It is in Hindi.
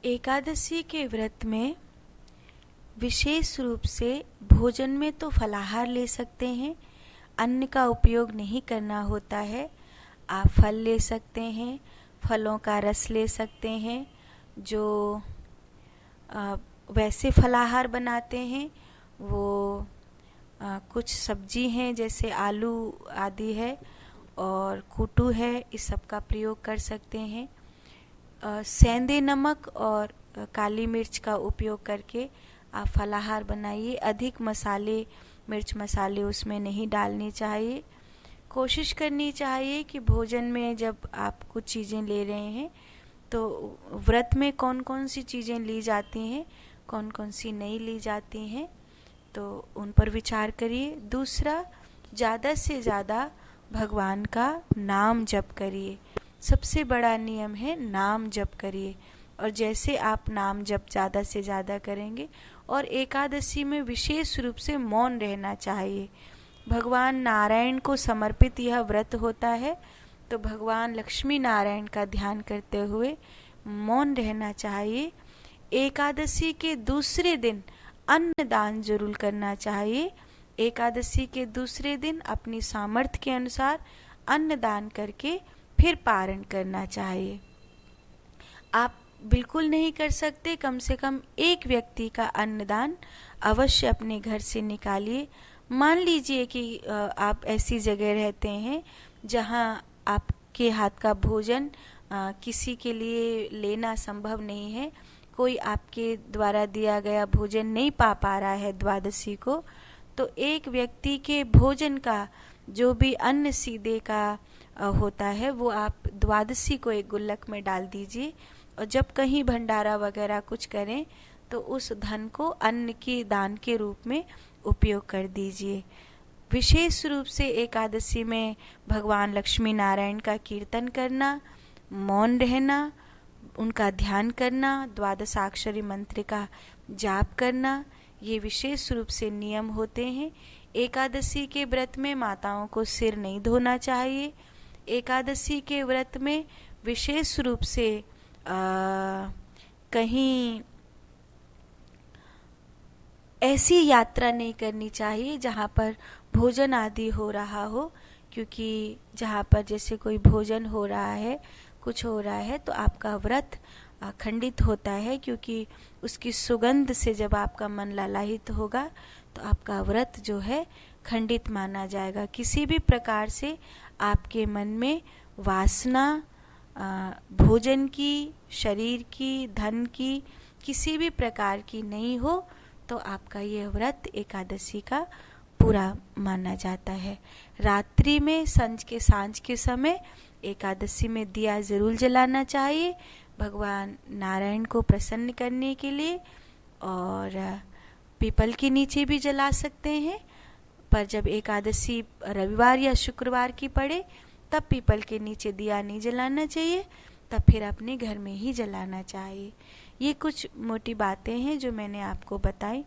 एकादशी के व्रत में विशेष रूप से भोजन में तो फलाहार ले सकते हैं, अन्न का उपयोग नहीं करना होता है। आप फल ले सकते हैं, फलों का रस ले सकते हैं। जो वैसे फलाहार बनाते हैं वो कुछ सब्जी हैं जैसे आलू आदि है और कूटू है, इस सब का प्रयोग कर सकते हैं। सेंधे नमक और काली मिर्च का उपयोग करके आप फलाहार बनाइए। अधिक मसाले, मिर्च मसाले उसमें नहीं डालने चाहिए। कोशिश करनी चाहिए कि भोजन में जब आप कुछ चीज़ें ले रहे हैं तो व्रत में कौन कौन सी चीज़ें ली जाती हैं, कौन कौन सी नहीं ली जाती हैं, तो उन पर विचार करिए। दूसरा, ज़्यादा से ज़्यादा भगवान का नाम जप करिए। सबसे बड़ा नियम है नाम जप करिए। और जैसे आप नाम जप ज़्यादा से ज़्यादा करेंगे, और एकादशी में विशेष रूप से मौन रहना चाहिए। भगवान नारायण को समर्पित यह व्रत होता है, तो भगवान लक्ष्मी नारायण का ध्यान करते हुए मौन रहना चाहिए। एकादशी के दूसरे दिन अन्नदान जरूर करना चाहिए। एकादशी के दूसरे दिन अपनी सामर्थ्य के अनुसार अन्नदान करके फिर पारण करना चाहिए। आप बिल्कुल नहीं कर सकते, कम से कम एक व्यक्ति का अन्नदान अवश्य अपने घर से निकालिए। मान लीजिए कि आप ऐसी जगह रहते हैं जहां आपके हाथ का भोजन किसी के लिए लेना संभव नहीं है, कोई आपके द्वारा दिया गया भोजन नहीं पा रहा है द्वादशी को, तो एक व्यक्ति के भोजन का जो भी अन्न सीधे का होता है वो आप द्वादशी को एक गुल्लक में डाल दीजिए। और जब कहीं भंडारा वगैरह कुछ करें तो उस धन को अन्न की दान के रूप में उपयोग कर दीजिए। विशेष रूप से एकादशी में भगवान लक्ष्मी नारायण का कीर्तन करना, मौन रहना, उनका ध्यान करना, द्वादशाक्षरी मंत्र का जाप करना, ये विशेष रूप से नियम होते हैं। एकादशी के व्रत में माताओं को सिर नहीं धोना चाहिए। एकादशी के व्रत में विशेष रूप से कहीं ऐसी यात्रा नहीं करनी चाहिए जहाँ पर भोजन आदि हो रहा हो, क्योंकि जहाँ पर जैसे कोई भोजन हो रहा है, कुछ हो रहा है, तो आपका व्रत खंडित होता है, क्योंकि उसकी सुगंध से जब आपका मन लालायित होगा तो आपका व्रत जो है खंडित माना जाएगा। किसी भी प्रकार से आपके मन में वासना भोजन की, शरीर की, धन की, किसी भी प्रकार की नहीं हो तो आपका यह व्रत एकादशी का पूरा माना जाता है। रात्रि में सांझ के समय एकादशी में दिया जरूर जलाना चाहिए भगवान नारायण को प्रसन्न करने के लिए, और पीपल के नीचे भी जला सकते हैं। पर जब एकादशी रविवार या शुक्रवार की पड़े तब पीपल के नीचे दिया नहीं जलाना चाहिए, तब फिर अपने घर में ही जलाना चाहिए। ये कुछ मोटी बातें हैं जो मैंने आपको बताई।